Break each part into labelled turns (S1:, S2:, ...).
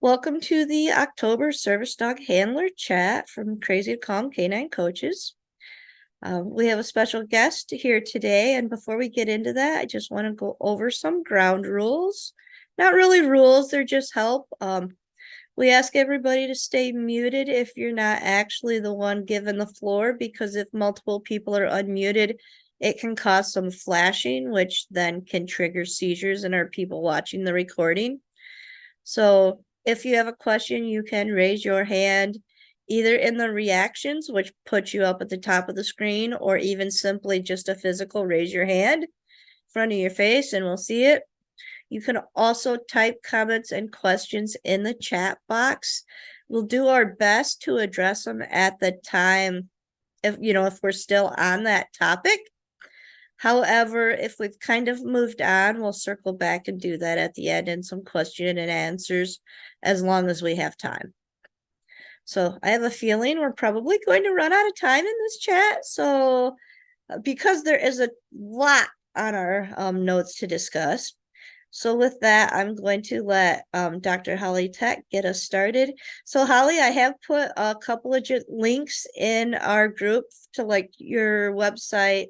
S1: Welcome to the October Service Dog Handler Chat from Crazy2Calm Canine Coaches. We have a special guest here today, and before we get into that, I just want to go over some ground rules. Not really rules, they're just help. We ask everybody to stay muted if you're not actually the one given the floor, because if multiple people are unmuted, it can cause some flashing, which then can trigger seizures in our people watching the recording. So if you have a question, you can raise your hand either in the reactions, which puts you up at the top of the screen, or even simply just a physical raise your hand in front of your face and we'll see it. You can also type comments and questions in the chat box. We'll do our best to address them at the time if we're still on that topic. However, if we've kind of moved on, we'll circle back and do that at the end and some question and answers as long as we have time. So I have a feeling we're probably going to run out of time in this chat. So because there is a lot on our notes to discuss. So with that, I'm going to let Dr. Holly Tett get us started. So Holly, I have put a couple of links in our group to like your website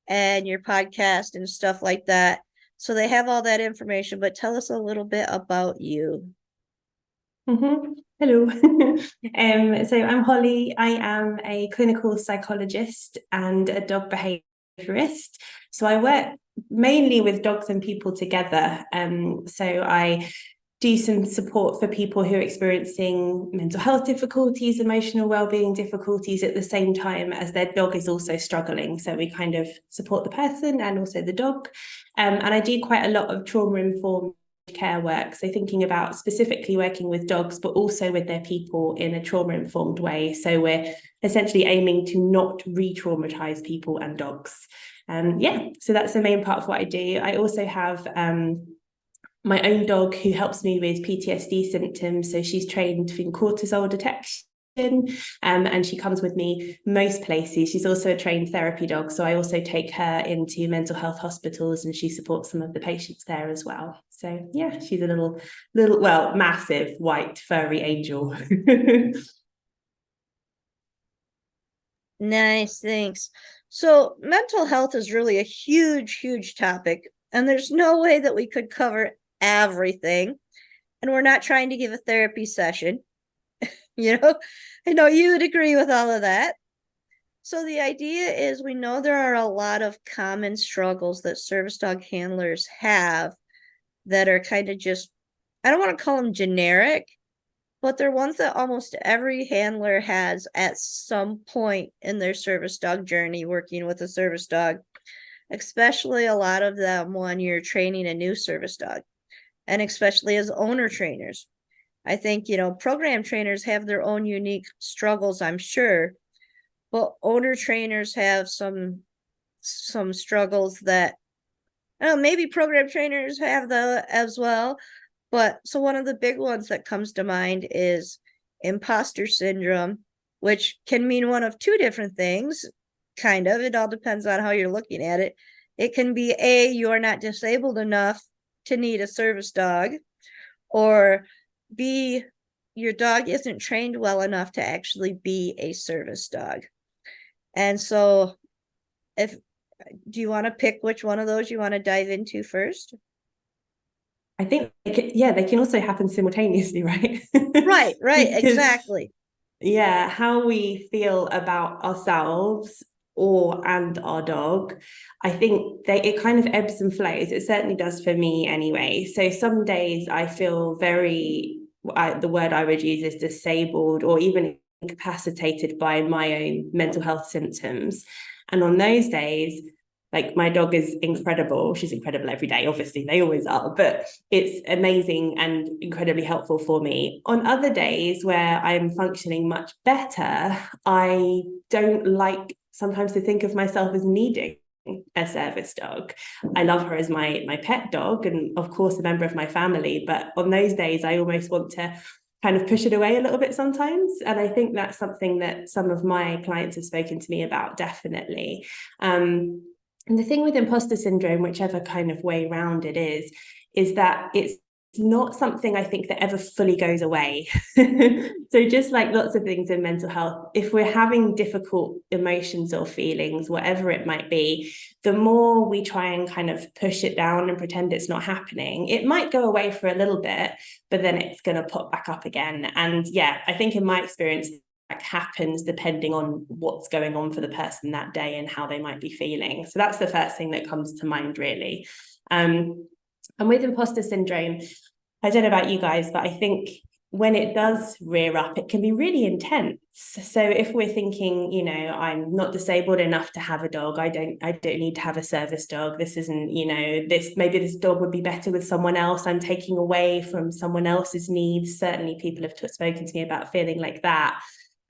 S1: and your podcast and stuff like that. So they have all that information, but tell us a little bit about you.
S2: Hello. So I'm Holly. I am a clinical psychologist and a dog behaviorist. So I work mainly with dogs and people together. So I do some support for people who are experiencing mental health difficulties, emotional well-being difficulties at the same time as their dog is also struggling. So we kind of support the person and also the dog. And I do quite a lot of trauma-informed care work, so thinking about specifically working with dogs but also with their people in a trauma-informed way. So we're essentially aiming to not re-traumatize people and dogs. So that's the main part of what I do. I also have my own dog who helps me with PTSD symptoms, so she's trained in cortisol detection. And she comes with me most places. She's also a trained therapy dog, so I also take her into mental health hospitals and she supports some of the patients there as well. So yeah, she's a little massive white furry angel.
S1: Nice, thanks. So mental health is really a huge topic, and there's no way that we could cover everything. And we're not trying to give a therapy session. I know you would agree with all of that. So the idea is we know there are a lot of common struggles that service dog handlers have that are kind of just, I don't want to call them generic, but they're ones that almost every handler has at some point in their service dog journey working with a service dog, especially a lot of them when you're training a new service dog, and especially as owner trainers. I think, program trainers have their own unique struggles, I'm sure, but owner trainers have some struggles that, I don't know, maybe program trainers have as well. But so one of the big ones that comes to mind is imposter syndrome, which can mean one of two different things, kind of. It all depends on how you're looking at it. It can be A, you're not disabled enough to need a service dog, or B, your dog isn't trained well enough to actually be a service dog. And so do you want to pick which one of those you want to dive into first?
S2: I think they can also happen simultaneously, right?
S1: Right,
S2: Because
S1: exactly.
S2: how we feel about ourselves and our dog, I think it kind of ebbs and flows. It certainly does for me anyway. So some days I feel the word I would use is disabled or even incapacitated by my own mental health symptoms. And on those days, like, my dog is incredible. She's incredible every day. Obviously, they always are, but it's amazing and incredibly helpful for me. On other days where I'm functioning much better, I don't like sometimes to think of myself as needing a service dog. I love her as my pet dog and of course a member of my family, but on those days I almost want to kind of push it away a little bit sometimes. And I think that's something that some of my clients have spoken to me about, definitely. And the thing with imposter syndrome, whichever kind of way round it is that it's not something I think that ever fully goes away. So just like lots of things in mental health, if we're having difficult emotions or feelings, whatever it might be, the more we try and kind of push it down and pretend it's not happening, it might go away for a little bit, but then it's going to pop back up again. And yeah, I think in my experience, that happens depending on what's going on for the person that day and how they might be feeling. So that's the first thing that comes to mind, really. And with imposter syndrome, I don't know about you guys, but I think when it does rear up, it can be really intense. So if we're thinking, you know, I'm not disabled enough to have a dog, I don't need to have a service dog. This isn't, you know, maybe this dog would be better with someone else. I'm taking away from someone else's needs. Certainly people have spoken to me about feeling like that.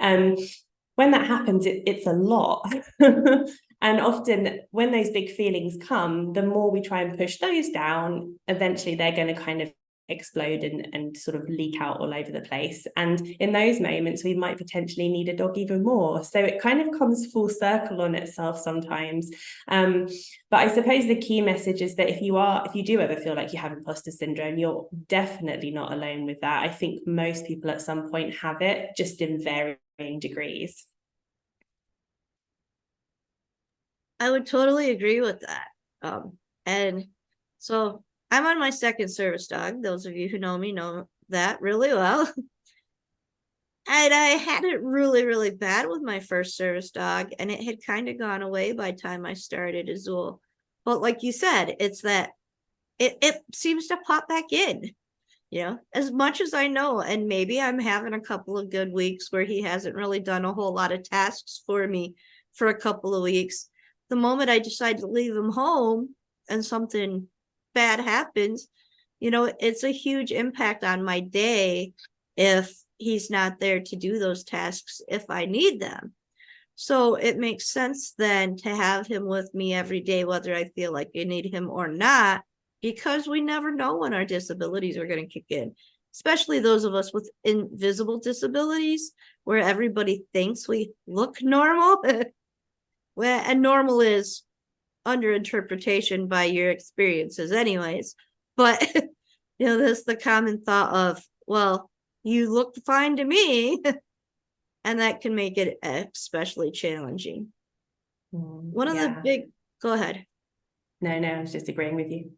S2: When that happens, it's a lot. And often when those big feelings come, the more we try and push those down, eventually they're going to kind of explode and sort of leak out all over the place. And in those moments, we might potentially need a dog even more. So it kind of comes full circle on itself sometimes. But I suppose the key message is that if you do ever feel like you have imposter syndrome, you're definitely not alone with that. I think most people at some point have it, just in varying degrees.
S1: I would totally agree with that. And so I'm on my second service dog. Those of you who know me know that really well. And I had it really, really bad with my first service dog, and it had kind of gone away by the time I started Azul. But like you said, it's that it seems to pop back in, you know, as much as I know. And maybe I'm having a couple of good weeks where he hasn't really done a whole lot of tasks for me for a couple of weeks. The moment I decide to leave him home and something bad happens, you know, it's a huge impact on my day if he's not there to do those tasks if I need them. So it makes sense then to have him with me every day, whether I feel like I need him or not, because we never know when our disabilities are going to kick in, especially those of us with invisible disabilities where everybody thinks we look normal. Well, and normal is under interpretation by your experiences anyways. But you know, there's the common thought of, well, you look fine to me. And that can make it especially challenging. One of the big, go ahead.
S2: No, I was just agreeing with you.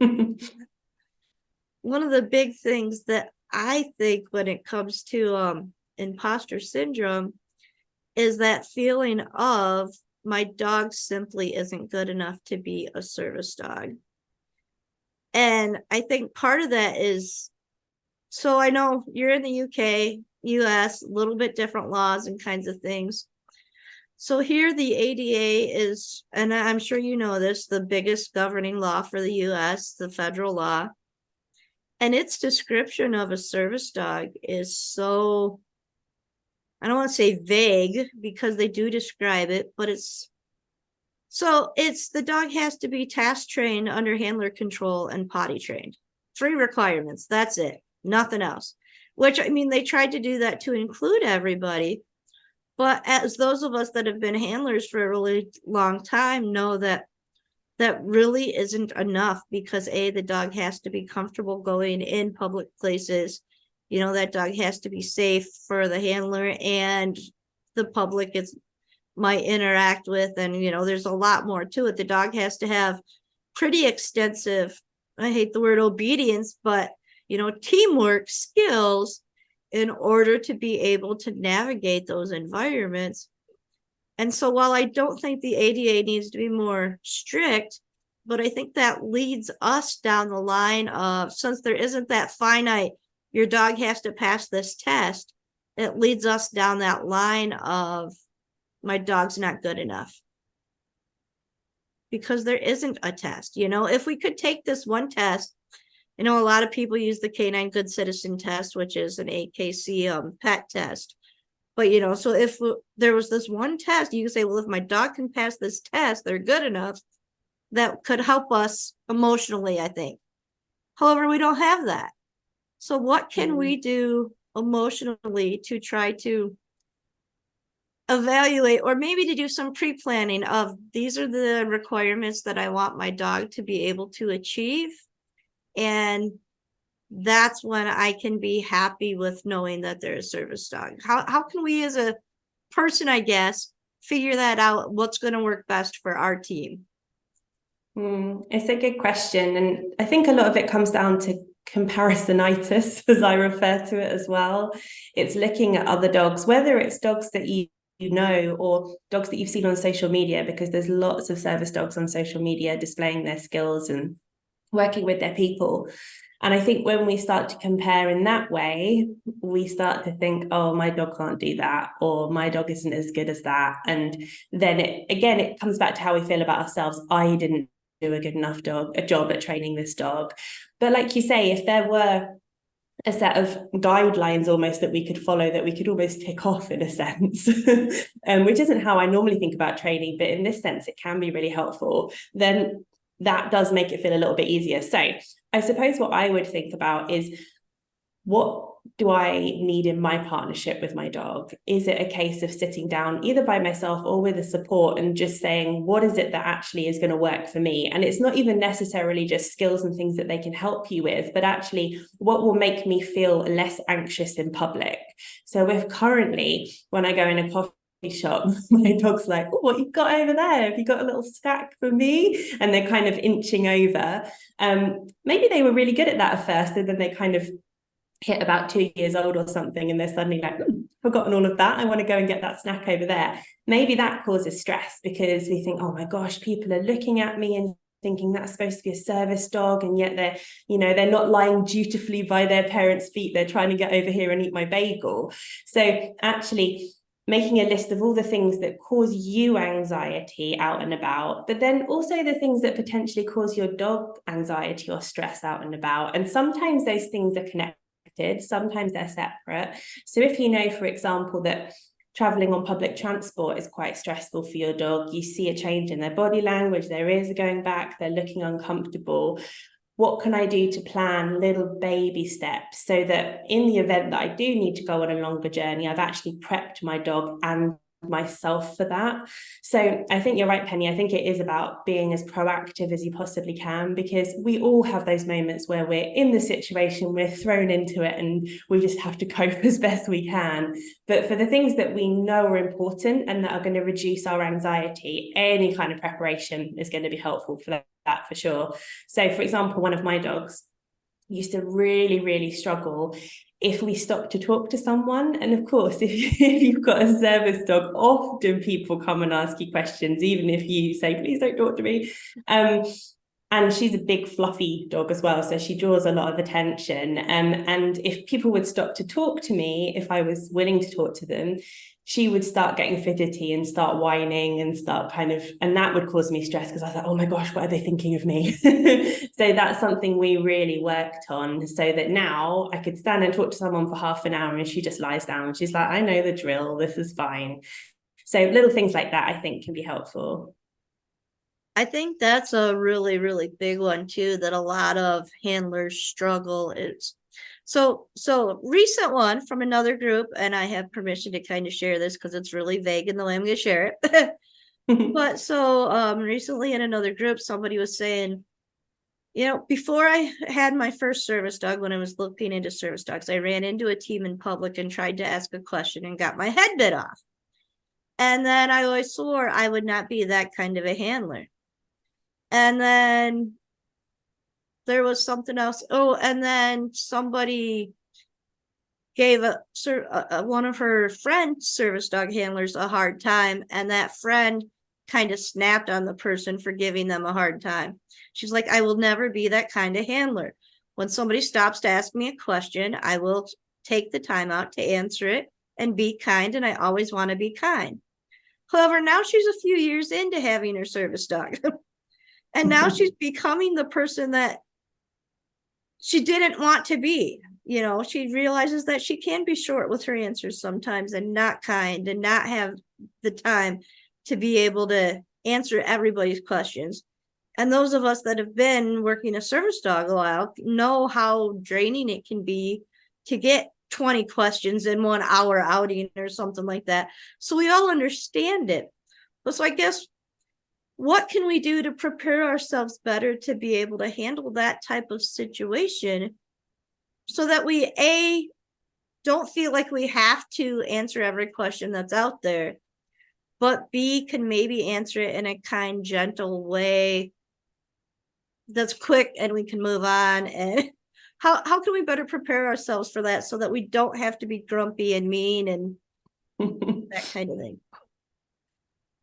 S1: One of the big things that I think when it comes to imposter syndrome is that feeling of my dog simply isn't good enough to be a service dog. And I think part of that is, so I know you're in the UK, US, a little bit different laws and kinds of things. So here the ADA is, and I'm sure you know this, the biggest governing law for the US, the federal law. And its description of a service dog is so, I don't want to say vague because they do describe it, but it's the dog has to be task trained, under handler control, and potty trained. 3 requirements. That's it. Nothing else. Which, I mean, they tried to do that to include everybody. But as those of us that have been handlers for a really long time know that really isn't enough, because the dog has to be comfortable going in public places. You know, that dog has to be safe for the handler and the public might interact with. And, you know, there's a lot more to it. The dog has to have pretty extensive, I hate the word obedience, but, you know, teamwork skills in order to be able to navigate those environments. And so while I don't think the ADA needs to be more strict, but I think that leads us down the line of, since there isn't that finite, your dog has to pass this test, it leads us down that line of, my dog's not good enough. Because there isn't a test. You know, if we could take this one test, you know, a lot of people use the Canine Good Citizen test, which is an AKC pet test. But, you know, so if there was this one test, you can say, well, if my dog can pass this test, they're good enough. That could help us emotionally, I think. However, we don't have that. So what can we do emotionally to try to evaluate, or maybe to do some pre-planning of, these are the requirements that I want my dog to be able to achieve, and that's when I can be happy with knowing that they're a service dog. How can we as a person, I guess, figure that out, what's going to work best for our team?
S2: It's a good question. And I think a lot of it comes down to comparisonitis, as I refer to it as well. It's looking at other dogs, whether it's dogs that you know or dogs that you've seen on social media, because there's lots of service dogs on social media displaying their skills and working with their people. And I think when we start to compare in that way, we start to think, oh, my dog can't do that, or my dog isn't as good as that. And then it comes back to how we feel about ourselves. I didn't do a good enough job at training this dog. But like you say, if there were a set of guidelines almost that we could follow, that we could almost tick off in a sense, which isn't how I normally think about training, but in this sense, it can be really helpful, then that does make it feel a little bit easier. So I suppose what I would think about is, what do I need in my partnership with my dog? Is it a case of sitting down either by myself or with a support and just saying, what is it that actually is going to work for me? And it's not even necessarily just skills and things that they can help you with, but actually what will make me feel less anxious in public. So if currently when I go in a coffee shop, my dog's like, oh, what you got over there? Have you got a little snack for me? And they're kind of inching over. Maybe they were really good at that at first, and then they kind of hit about 2 years old or something, and they're suddenly like, forgotten all of that, I want to go and get that snack over there. Maybe that causes stress because we think, oh my gosh, people are looking at me and thinking that's supposed to be a service dog, and yet they're not lying dutifully by their parents' feet, they're trying to get over here and eat my bagel. So actually making a list of all the things that cause you anxiety out and about, but then also the things that potentially cause your dog anxiety or stress out and about. And sometimes those things are connected, sometimes they're separate. So if you know, for example, that traveling on public transport is quite stressful for your dog, you see a change in their body language, their ears are going back, they're looking uncomfortable, what can I do to plan little baby steps so that in the event that I do need to go on a longer journey, I've actually prepped my dog and myself for that. So I think you're right, Penny. I think it is about being as proactive as you possibly can, because we all have those moments where we're in the situation, we're thrown into it, and we just have to cope as best we can. But for the things that we know are important and that are going to reduce our anxiety, any kind of preparation is going to be helpful for that for sure. So, for example, one of my dogs used to really, really struggle if we stopped to talk to someone. And of course, if you've got a service dog, often people come and ask you questions, even if you say, please don't talk to me. And she's a big fluffy dog as well, so she draws a lot of attention. And if people would stop to talk to me, if I was willing to talk to them, she would start getting fidgety and start whining and start and that would cause me stress, because I was like, oh my gosh, what are they thinking of me? So that's something we really worked on, so that now I could stand and talk to someone for half an hour and she just lies down. She's like, I know the drill, this is fine. So little things like that, I think, can be helpful.
S1: I think that's a really, really big one too, that a lot of handlers struggle is. So recent one from another group, and I have permission to kind of share this because it's really vague in the way I'm going to share it. But so recently in another group, somebody was saying, before I had my first service dog, when I was looking into service dogs, I ran into a team in public and tried to ask a question and got my head bit off. And then I always swore I would not be that kind of a handler. And then there was something else. Oh, and then somebody gave one of her friend service dog handlers a hard time, and that friend kind of snapped on the person for giving them a hard time. She's like, I will never be that kind of handler. When somebody stops to ask me a question, I will take the time out to answer it and be kind, and I always want to be kind. However, now she's a few years into having her service dog. And now she's becoming the person that she didn't want to be. She realizes that she can be short with her answers sometimes and not kind and not have the time to be able to answer everybody's questions. And those of us that have been working a service dog a while know how draining it can be to get 20 questions in 1 hour outing or something like that. So we all understand it. So I guess, what can we do to prepare ourselves better to be able to handle that type of situation so that we don't feel like we have to answer every question that's out there, but B, can maybe answer it in a kind, gentle way that's quick and we can move on. And how can we better prepare ourselves for that so that we don't have to be grumpy and mean and that kind of thing?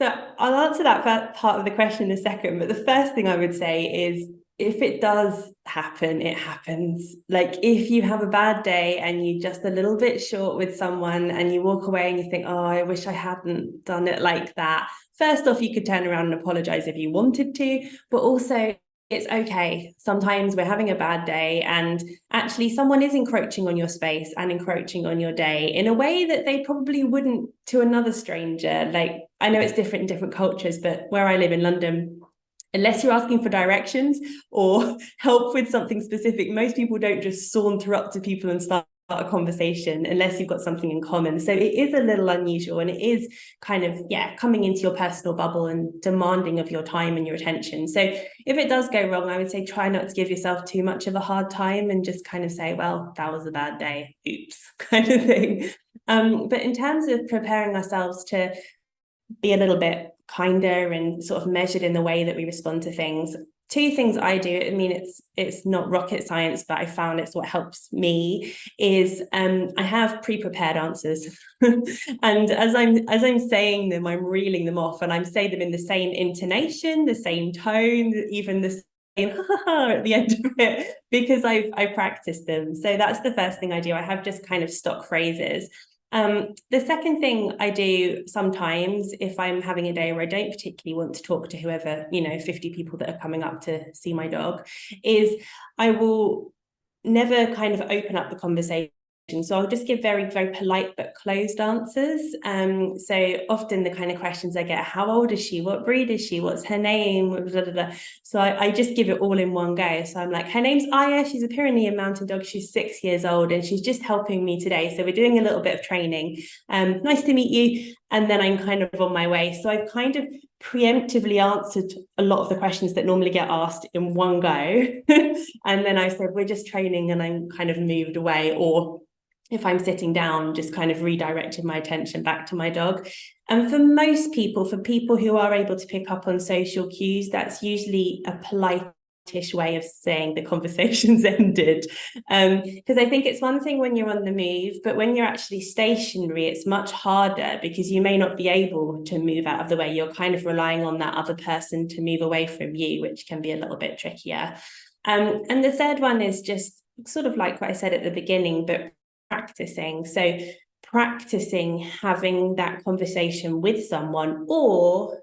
S2: So I'll answer that part of the question in a second, but the first thing I would say is if it does happen, it happens. Like if you have a bad day and you're just a little bit short with someone and you walk away and you think, oh, I wish I hadn't done it like that. First off, you could turn around and apologize if you wanted to, but also it's okay. Sometimes we're having a bad day and actually someone is encroaching on your space and encroaching on your day in a way that they probably wouldn't to another stranger. Like I know it's different in different cultures, but where I live in London, unless you're asking for directions or help with something specific, most people don't just saunter up to people and start a conversation unless you've got something in common. So it is a little unusual, and it is kind of, coming into your personal bubble and demanding of your time and your attention. So if it does go wrong, I would say try not to give yourself too much of a hard time and just kind of say, well, that was a bad day, oops, kind of thing. But in terms of preparing ourselves to be a little bit kinder and sort of measured in the way that we respond to things, two things I do, I mean, it's not rocket science, but I found it's what helps me, is I have pre-prepared answers. And as I'm saying them, I'm reeling them off, and I'm saying them in the same intonation, the same tone, even the same at the end of it, because I practiced them. So that's the first thing I do. I have just kind of stock phrases. The second thing I do sometimes, if I'm having a day where I don't particularly want to talk to whoever, 50 people that are coming up to see my dog, is I will never kind of open up the conversation. So I'll just give very, very polite but closed answers. So often the kind of questions I get, how old is she? What breed is she? What's her name? Blah, blah, blah. So I just give it all in one go. So I'm like, her name's Aya. She's a Pyrenean mountain dog. She's 6 years old and she's just helping me today. So we're doing a little bit of training. Nice to meet you. And then I'm kind of on my way. So I've kind of preemptively answered a lot of the questions that normally get asked in one go. And then I said, we're just training, and I'm kind of moved away. Or if I'm sitting down, just kind of redirected my attention back to my dog. And for most people, for people who are able to pick up on social cues, that's usually a polite-ish way of saying the conversation's ended. Because I think it's one thing when you're on the move, but when you're actually stationary, it's much harder because you may not be able to move out of the way. You're kind of relying on that other person to move away from you, which can be a little bit trickier. And the third one is just sort of like what I said at the beginning, but practicing. So practicing having that conversation with someone, or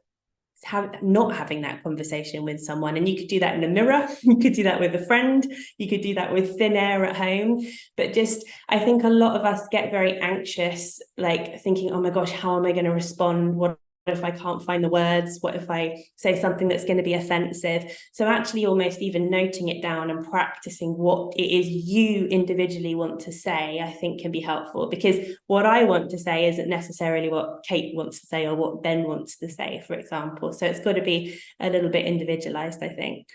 S2: not having that conversation with someone. And you could do that in a mirror, you could do that with a friend, you could do that with thin air at home. But just, I think a lot of us get very anxious, like thinking, oh my gosh, how am I going to respond? What if I can't find the words? What if I say something that's going to be offensive? So actually almost even noting it down and practicing what it is you individually want to say, I think can be helpful, because what I want to say isn't necessarily what Kate wants to say or what Ben wants to say, for example. So it's got to be a little bit individualized, I think.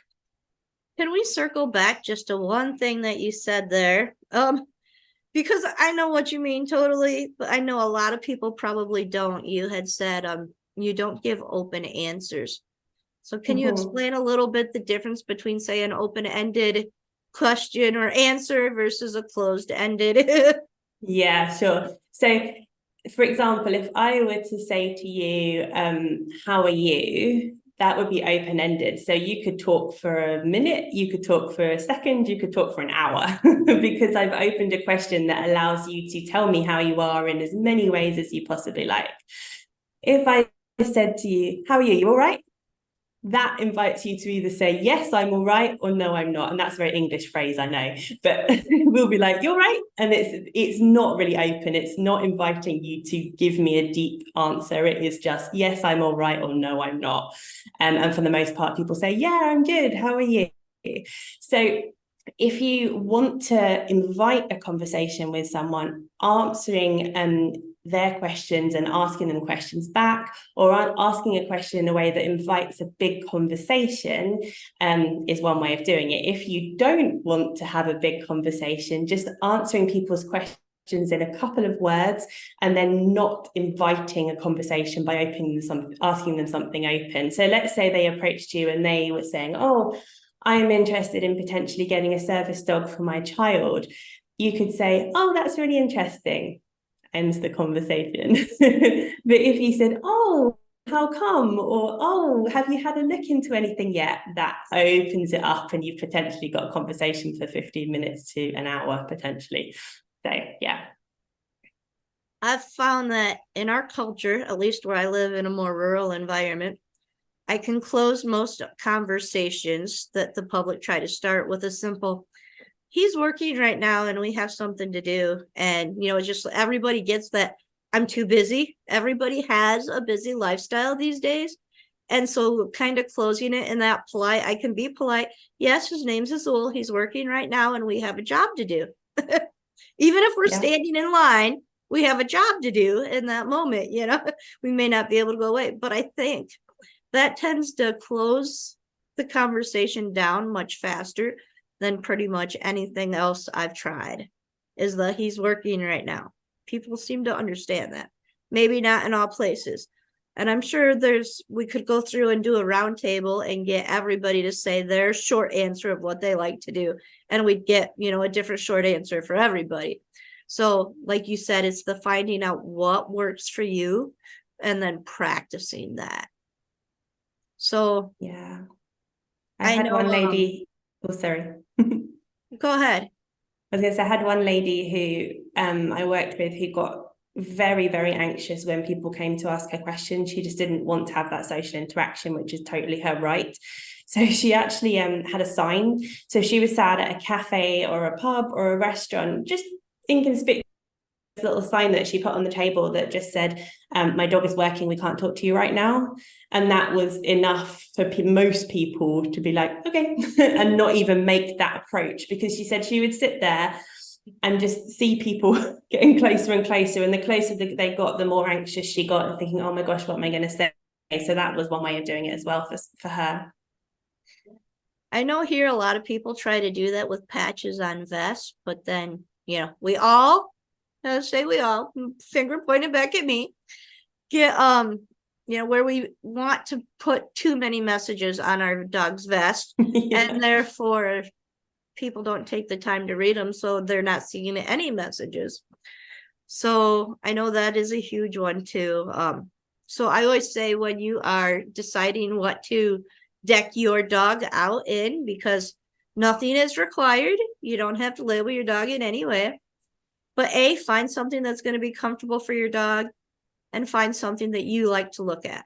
S1: Can we circle back just to one thing that you said there? Because I know what you mean totally, but I know a lot of people probably don't. You had said you don't give open answers. So can you explain a little bit the difference between, say, an open-ended question or answer versus a closed-ended?
S2: Yeah, sure. So for example, if I were to say to you, how are you? That would be open-ended. So you could talk for a minute, you could talk for a second, you could talk for an hour, because I've opened a question that allows you to tell me how you are in as many ways as you possibly like. If I said to you, how are you? You all right? That invites you to either say, yes, I'm all right, or no, I'm not. And that's a very English phrase, I know, but we'll be like, you're right. And it's not really open. It's not inviting you to give me a deep answer. It is just, yes, I'm all right, or no, I'm not. And for the most part, people say, yeah, I'm good. How are you? So if you want to invite a conversation with someone, answering their questions and asking them questions back, or asking a question in a way that invites a big conversation, is one way of doing it. If you don't want to have a big conversation, just answering people's questions in a couple of words and then not inviting a conversation by asking them something open. So let's say they approached you and they were saying, oh, I'm interested in potentially getting a service dog for my child. You could say, oh, that's really interesting. Ends the conversation. But if you said, oh, how come? Or, oh, have you had a look into anything yet? That opens it up and you've potentially got a conversation for 15 minutes to an hour, potentially. So, yeah.
S1: I've found that in our culture, at least where I live in a more rural environment, I can close most conversations that the public try to start with a simple, he's working right now and we have something to do. And, just everybody gets that I'm too busy. Everybody has a busy lifestyle these days. And so kind of closing it in that polite, I can be polite. Yes, his name's Azul. He's working right now and we have a job to do. Even if we're standing in line, we have a job to do in that moment. We may not be able to go away, but I think that tends to close the conversation down much faster than pretty much anything else I've tried, is that he's working right now. People seem to understand that. Maybe not in all places. And I'm sure we could go through and do a round table and get everybody to say their short answer of what they like to do. And we'd get, a different short answer for everybody. So like you said, it's the finding out what works for you and then practicing that. So
S2: yeah,
S1: I
S2: had
S1: know
S2: one lady. Oh, sorry.
S1: Go ahead.
S2: I was going to say, I had one lady who I worked with who got very, very anxious when people came to ask her questions. She just didn't want to have that social interaction, which is totally her right. So she actually had a sign. So she was sat at a cafe or a pub or a restaurant, just inconspicuous little sign that she put on the table that just said, my dog is working, we can't talk to you right now. And that was enough for most people to be like, okay, and not even make that approach, because she said she would sit there and just see people getting closer and closer, and the closer they got, the more anxious she got, and thinking, oh my gosh, what am I going to say? So that was one way of doing it as well for her.
S1: I know here a lot of people try to do that with patches on vests, but then we all, finger pointed back at me, get where we want to put too many messages on our dog's vest, and therefore people don't take the time to read them, so they're not seeing any messages. So I know that is a huge one too. So I always say, when you are deciding what to deck your dog out in, because nothing is required, you don't have to label your dog in any way, but find something that's going to be comfortable for your dog, and find something that you like to look at,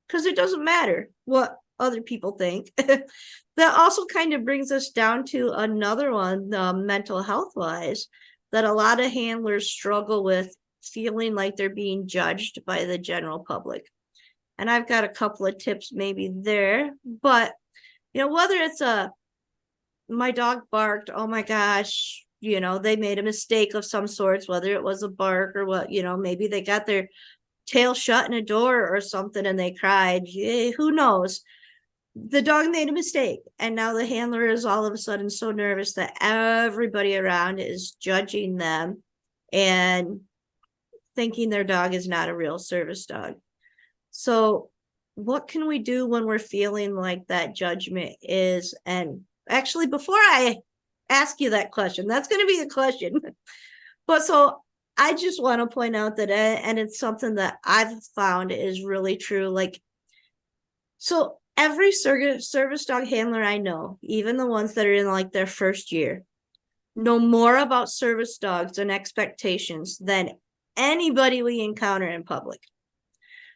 S1: because it doesn't matter what other people think. That also kind of brings us down to another one, mental health wise, that a lot of handlers struggle with, feeling like they're being judged by the general public. And I've got a couple of tips maybe there, but whether it's my dog barked, oh my gosh, they made a mistake of some sorts, whether it was a bark or what, maybe they got their tail shut in a door or something and they cried. Who knows? The dog made a mistake, and now the handler is all of a sudden so nervous that everybody around is judging them and thinking their dog is not a real service dog. So what can we do when we're feeling like that judgment is? And actually, before I ask you that question, that's going to be the question. But so I just want to point out that, and it's something that I've found is really true. Like, so every service dog handler I know, even the ones that are in like their first year, know more about service dogs and expectations than anybody we encounter in public.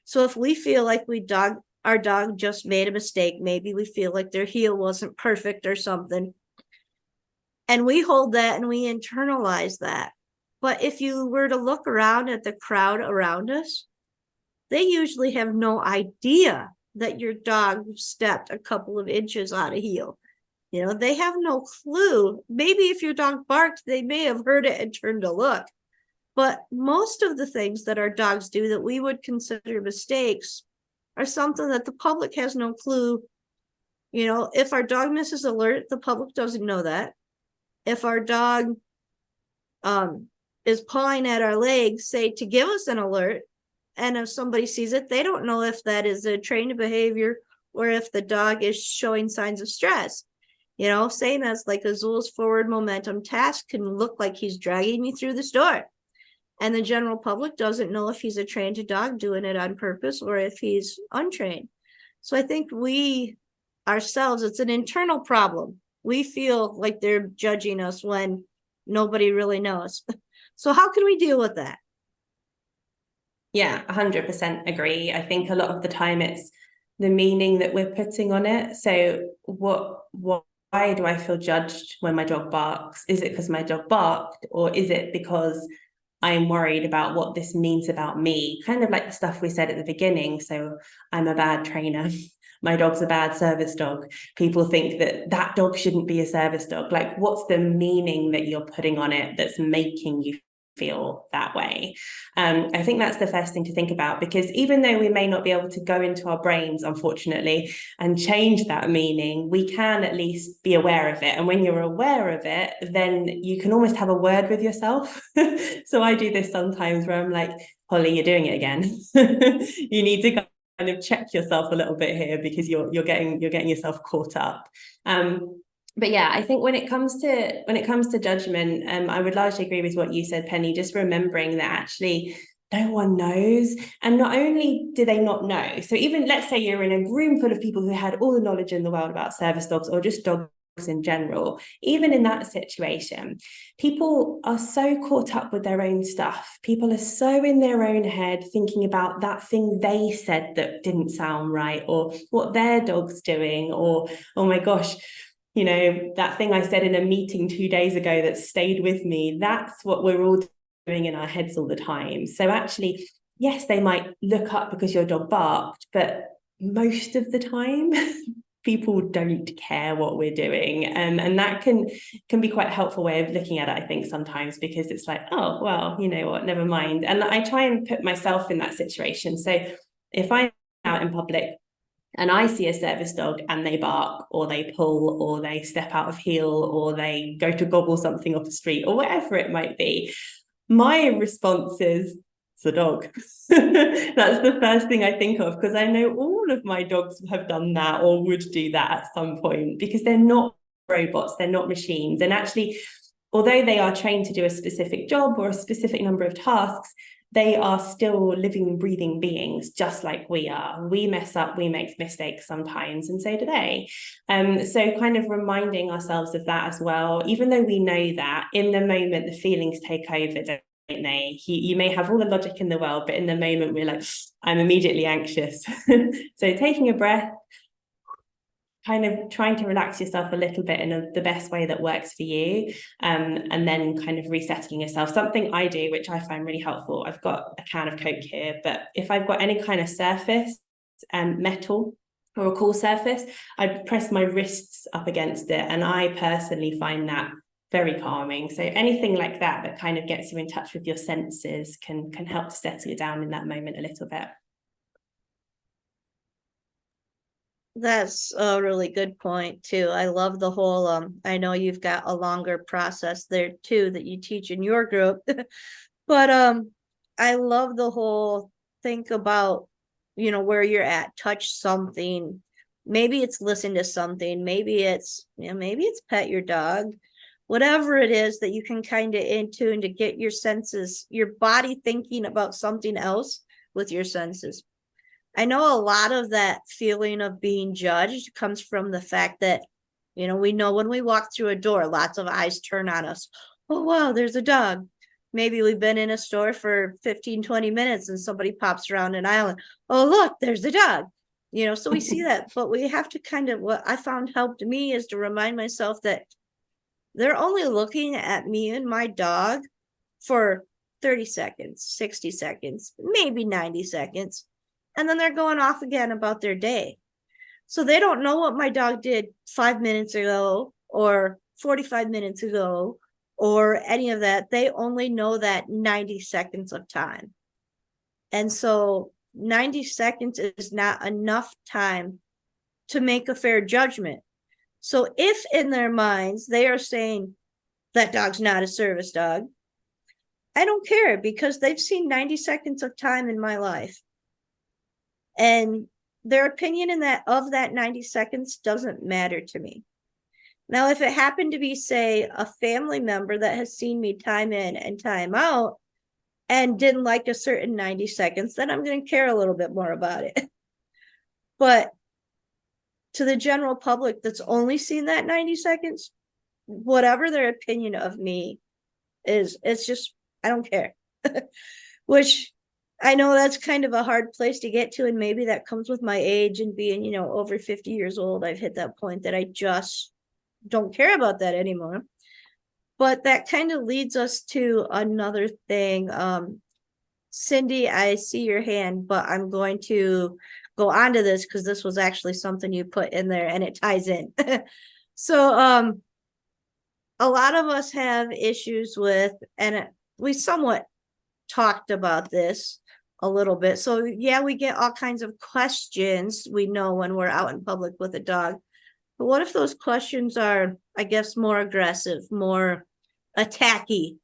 S1: So if we feel like our dog just made a mistake, maybe we feel like their heel wasn't perfect or something, and we hold that and we internalize that. But if you were to look around at the crowd around us, they usually have no idea that your dog stepped a couple of inches out of heel. They have no clue. Maybe if your dog barked, they may have heard it and turned to look. But most of the things that our dogs do that we would consider mistakes are something that the public has no clue. You know, if our dog misses alert, the public doesn't know that. If our dog is pawing at our legs, say to give us an alert, and if somebody sees it, they don't know if that is a trained behavior or if the dog is showing signs of stress. You know, same as like Azul's forward momentum task can look like he's dragging me through the store. And the general public doesn't know if he's a trained dog doing it on purpose or if he's untrained. So I think we ourselves, it's an internal problem. We feel like they're judging us when nobody really knows. So how can we deal with that?
S2: Yeah, 100% agree. I think a lot of the time it's the meaning that we're putting on it. So why do I feel judged when my dog barks? Is it because my dog barked, or is it because I'm worried about what this means about me? Kind of like the stuff we said at the beginning. So I'm a bad trainer. My dog's a bad service dog. People think that that dog shouldn't be a service dog. Like, what's the meaning that you're putting on it that's making you feel that way? I think that's the first thing to think about, because even though we may not be able to go into our brains, unfortunately, and change that meaning, we can at least be aware of it. And when you're aware of it, then you can almost have a word with yourself. So I do this sometimes where I'm like, Holly, you're doing it again. You need to kind of check yourself a little bit here, because you're getting yourself caught up. But yeah, I think when it comes to judgment, I would largely agree with what you said, Penny. Just remembering that actually no one knows, and not only do they not know. So even let's say you're in a room full of people who had all the knowledge in the world about service dogs or just dogs in general. Even in that situation, people are so caught up with their own stuff. People are so in their own head thinking about that thing they said that didn't sound right, or what their dog's doing, or oh my gosh, you know, that thing I said in a meeting 2 days ago that stayed with me. That's what we're all doing in our heads all the time. So actually, yes, they might look up because your dog barked, but most of the time people don't care what we're doing, and that can be quite a helpful way of looking at it, I think, sometimes, because it's like, oh well, you know what, never mind. And I try and put myself in that situation. So if I'm out in public and I see a service dog and they bark or they pull or they step out of heel or they go to gobble something off the street or whatever it might be, my response is, it's a dog. That's the first thing I think of, because I know all of my dogs have done that or would do that at some point, because they're not robots, they're not machines. And actually, although they are trained to do a specific job or a specific number of tasks, they are still living, breathing beings, just like we are. We mess up, we make mistakes sometimes, and so do they. So kind of reminding ourselves of that as well, even though we know that in the moment the feelings take over, don't they? You may have all the logic in the world, but in the moment we're like, I'm immediately anxious. So taking a breath, kind of trying to relax yourself a little bit in the best way that works for you, and then kind of resetting yourself. Something I do, which I find really helpful, I've got a can of Coke here, but if I've got any kind of surface, metal or a cool surface, I press my wrists up against it, and I personally find that very calming. So anything like that kind of gets you in touch with your senses can help to settle you down in that moment a little bit.
S1: That's a really good point too. I love the whole I know you've got a longer process there too that you teach in your group. But I love the whole think about, you know, where you're at, touch something. Maybe it's listen to something, maybe it's, you know, maybe it's pet your dog. Whatever it is that you can kind of in tune to get your senses, your body thinking about something else with your senses. I know a lot of that feeling of being judged comes from the fact that, you know, we know when we walk through a door, lots of eyes turn on us. Oh, wow, there's a dog. Maybe we've been in a store for 15, 20 minutes and somebody pops around an aisle. Oh, look, there's a dog. You know, so we see that, but we have to kind of, what I found helped me is to remind myself that they're only looking at me and my dog for 30 seconds, 60 seconds, maybe 90 seconds. And then they're going off again about their day. So they don't know what my dog did 5 minutes ago or 45 minutes ago or any of that. They only know that 90 seconds of time. And so 90 seconds is not enough time to make a fair judgment. So if in their minds they are saying that dog's not a service dog, I don't care, because they've seen 90 seconds of time in my life. And their opinion in that of that 90 seconds doesn't matter to me. Now, if it happened to be, say, a family member that has seen me time in and time out and didn't like a certain 90 seconds, then I'm going to care a little bit more about it. But to the general public that's only seen that 90 seconds, whatever their opinion of me is, it's just, I don't care. Which I know that's kind of a hard place to get to. And maybe that comes with my age and being, over 50 years old. I've hit that point that I just don't care about that anymore. But that kind of leads us to another thing. Cindy, I see your hand, but I'm going to go on to this because this was actually something you put in there and it ties in. So a lot of us have issues with, and we somewhat talked about this a little bit. So yeah, we get all kinds of questions, we know, when we're out in public with a dog. But what if those questions are, I guess, more aggressive, more attacky?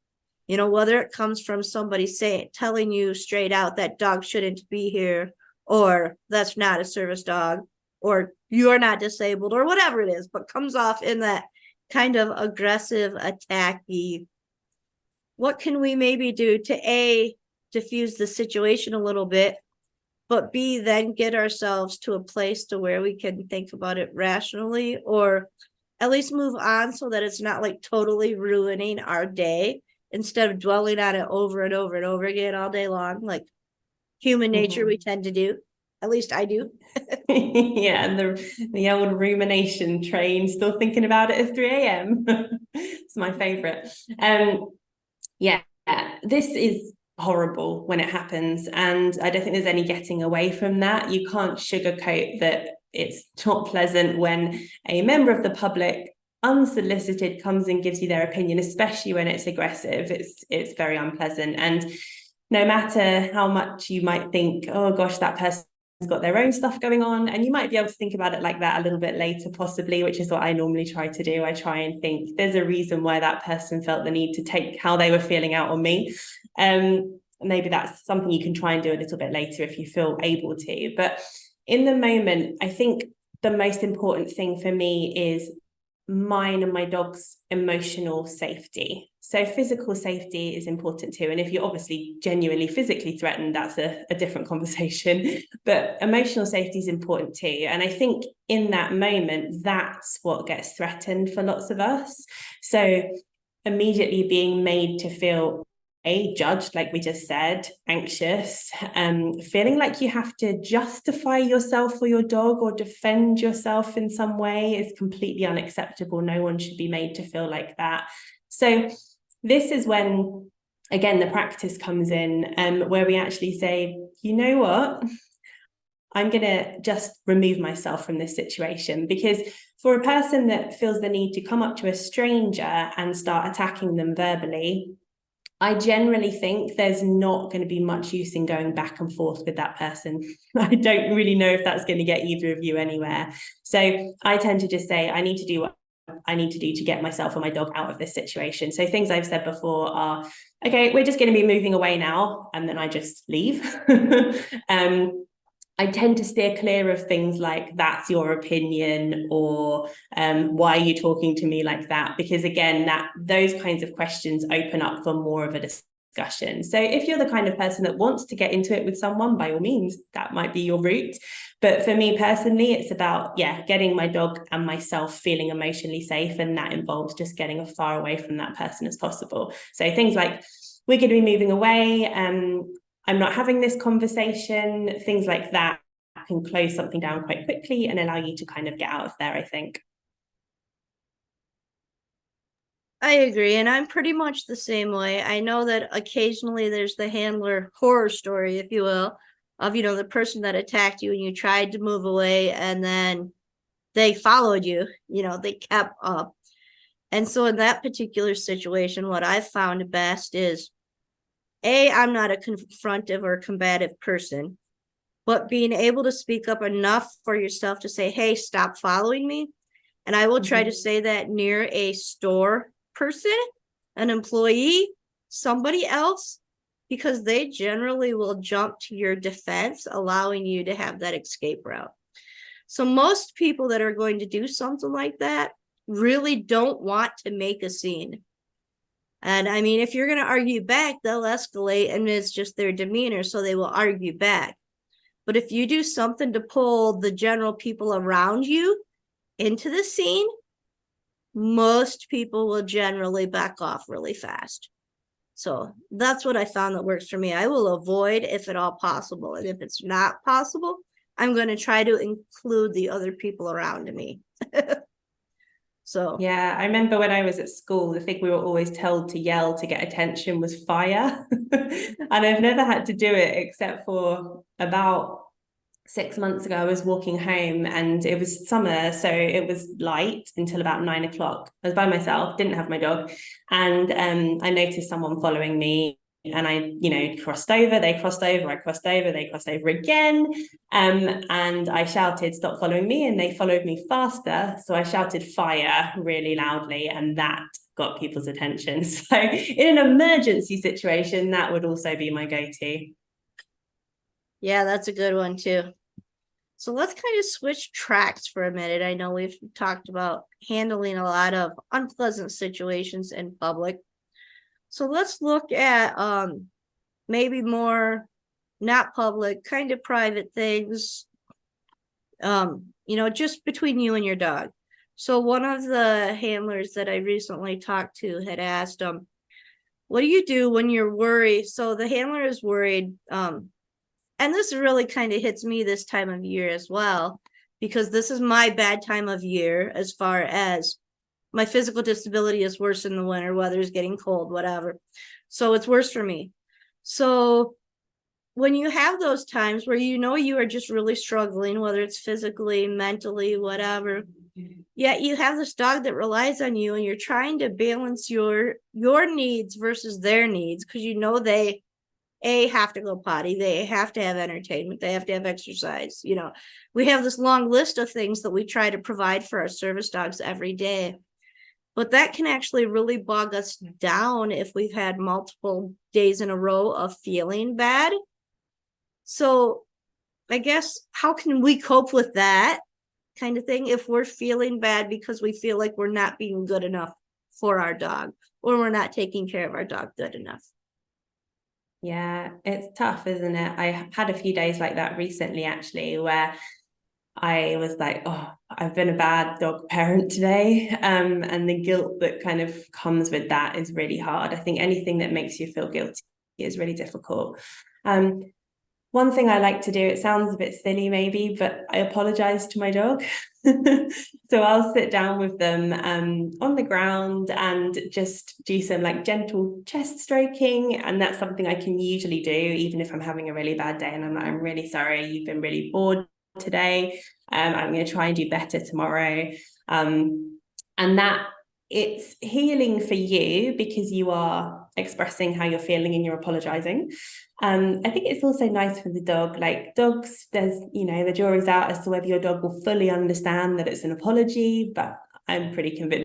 S1: Whether it comes from somebody telling you straight out that dog shouldn't be here, or that's not a service dog, or you're not disabled, or whatever it is, but comes off in that kind of aggressive, attacky. What can we maybe do to A, diffuse the situation a little bit, but B, then get ourselves to a place to where we can think about it rationally, or at least move on so that it's not like totally ruining our day, instead of dwelling on it over and over and over again all day long, like human nature we tend to do. At least I do.
S2: Yeah, and the old rumination train, still thinking about it at 3 a.m. It's my favorite. Yeah, this is horrible when it happens, and I don't think there's any getting away from that. You can't sugarcoat that it's not pleasant when a member of the public, unsolicited, comes and gives you their opinion, especially when it's aggressive. It's very unpleasant. And no matter how much you might think, oh gosh, that person's got their own stuff going on, and you might be able to think about it like that a little bit later, possibly, which is what I normally try to do. I try and think there's a reason why that person felt the need to take how they were feeling out on me. Maybe that's something you can try and do a little bit later if you feel able to. But in the moment, I think the most important thing for me is mine and my dog's emotional safety. So physical safety is important too. And if you're obviously genuinely physically threatened, that's a different conversation. But emotional safety is important too. And I think in that moment, that's what gets threatened for lots of us. So immediately being made to feel judged, like we just said, anxious, feeling like you have to justify yourself or your dog or defend yourself in some way is completely unacceptable. No one should be made to feel like that. So this is when, again, the practice comes in, where we actually say, you know what? I'm going to just remove myself from this situation. Because for a person that feels the need to come up to a stranger and start attacking them verbally, I generally think there's not going to be much use in going back and forth with that person. I don't really know if that's going to get either of you anywhere. So I tend to just say, I need to do what I need to do to get myself and my dog out of this situation. So things I've said before are, okay, we're just going to be moving away now. And then I just leave. I tend to steer clear of things like, that's your opinion, or why are you talking to me like that? Because again, those kinds of questions open up for more of a discussion. So if you're the kind of person that wants to get into it with someone, by all means, that might be your route. But for me personally, it's about, getting my dog and myself feeling emotionally safe. And that involves just getting as far away from that person as possible. So things like, we're going to be moving away, I'm not having this conversation, things like that can close something down quite quickly and allow you to kind of get out of there, I think.
S1: I agree. And I'm pretty much the same way. I know that occasionally there's the handler horror story, if you will, of, the person that attacked you and you tried to move away and then they followed you, they kept up. And so in that particular situation, what I found best is I'm not a confrontive or combative person, but being able to speak up enough for yourself to say, hey, stop following me. And I will try to say that near a store person, an employee, somebody else, because they generally will jump to your defense, allowing you to have that escape route. So most people that are going to do something like that really don't want to make a scene. And I mean, if you're going to argue back, they'll escalate, and it's just their demeanor, so they will argue back. But if you do something to pull the general people around you into the scene, most people will generally back off really fast. So that's what I found that works for me. I will avoid if at all possible. And if it's not possible, I'm going to try to include the other people around me. So
S2: yeah, I remember when I was at school, the thing we were always told to yell to get attention was fire. And I've never had to do it except for about 6 months ago. I was walking home and it was summer, so it was light until about 9 o'clock. I was by myself, didn't have my dog, and I noticed someone following me. And I, crossed over, they crossed over, I crossed over, they crossed over again. And I shouted, stop following me. And they followed me faster. So I shouted fire really loudly, and that got people's attention. So in an emergency situation, that would also be my go-to.
S1: yeah, that's a good one too. So let's kind of switch tracks for a minute. I know we've talked about handling a lot of unpleasant situations in public. So let's look at maybe more not public, kind of private things, just between you and your dog. So one of the handlers that I recently talked to had asked, what do you do when you're worried? So the handler is worried, and this really kind of hits me this time of year as well, because this is my bad time of year as far as my physical disability is worse in the winter, weather is getting cold, whatever. So it's worse for me. So when you have those times where you are just really struggling, whether it's physically, mentally, whatever, yet you have this dog that relies on you, and you're trying to balance your needs versus their needs, because they have to go potty, they have to have entertainment, they have to have exercise. We have this long list of things that we try to provide for our service dogs every day. But that can actually really bog us down if we've had multiple days in a row of feeling bad. So I guess, how can we cope with that kind of thing if we're feeling bad because we feel like we're not being good enough for our dog, or we're not taking care of our dog good enough?
S2: Yeah, it's tough, isn't it? I had a few days like that recently, actually, where I was like, oh, I've been a bad dog parent today. And the guilt that kind of comes with that is really hard. I think anything that makes you feel guilty is really difficult. One thing I like to do, it sounds a bit silly maybe, but I apologize to my dog. So I'll sit down with them on the ground and just do some gentle chest stroking. And that's something I can usually do, even if I'm having a really bad day. And I'm like, I'm really sorry, you've been really bored today. I'm going to try and do better tomorrow. And that it's healing for you because you are expressing how you're feeling and you're apologizing. I think it's also nice for the dog. Dogs, there's, the jury's out as to whether your dog will fully understand that it's an apology, but I'm pretty convinced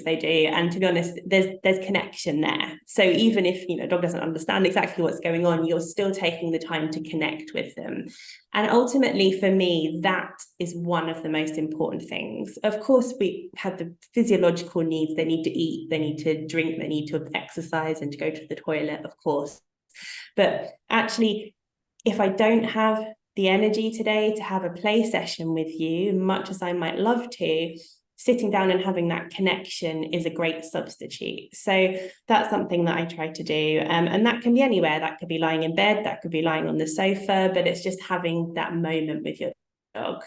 S2: they do. And to be honest, there's connection there. So even if a dog doesn't understand exactly what's going on, you're still taking the time to connect with them. And ultimately, for me, that is one of the most important things. Of course, we have the physiological needs. They need to eat, they need to drink, they need to exercise and to go to the toilet, of course. But actually, if I don't have the energy today to have a play session with you, much as I might love to, sitting down and having that connection is a great substitute. So that's something that I try to do. And that can be anywhere. That could be lying in bed, that could be lying on the sofa, but it's just having that moment with your dog.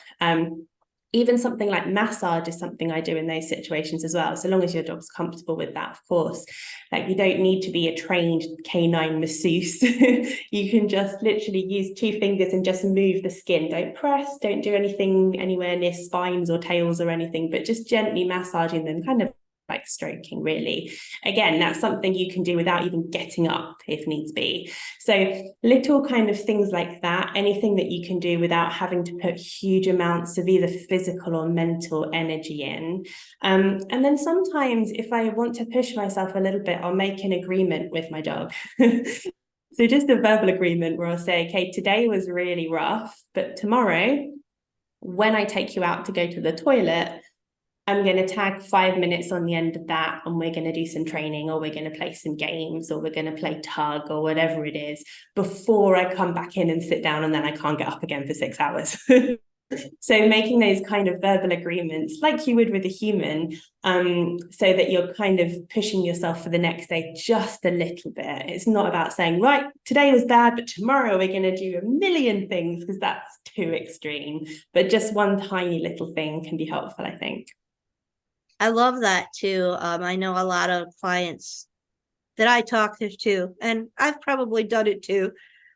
S2: Even something like massage is something I do in those situations as well, so long as your dog's comfortable with that, of course. You don't need to be a trained canine masseuse. You can just literally use 2 fingers and just move the skin. Don't press, don't do anything anywhere near spines or tails or anything, but just gently massaging them, kind of like stroking, really. Again, that's something you can do without even getting up if needs be. So little kind of things like that, anything that you can do without having to put huge amounts of either physical or mental energy in. And then sometimes if I want to push myself a little bit, I'll make an agreement with my dog. So just a verbal agreement where I'll say, okay, today was really rough, but tomorrow, when I take you out to go to the toilet, I'm going to tag 5 minutes on the end of that, and we're going to do some training, or we're going to play some games, or we're going to play tug, or whatever it is, before I come back in and sit down, and then I can't get up again for 6 hours. So making those kind of verbal agreements like you would with a human, so that you're kind of pushing yourself for the next day just a little bit. It's not about saying, right, today was bad, but tomorrow we're going to do a million things, because that's too extreme. But just one tiny little thing can be helpful, I think.
S1: I love that too. I know a lot of clients that I talk to, and I've probably done it too.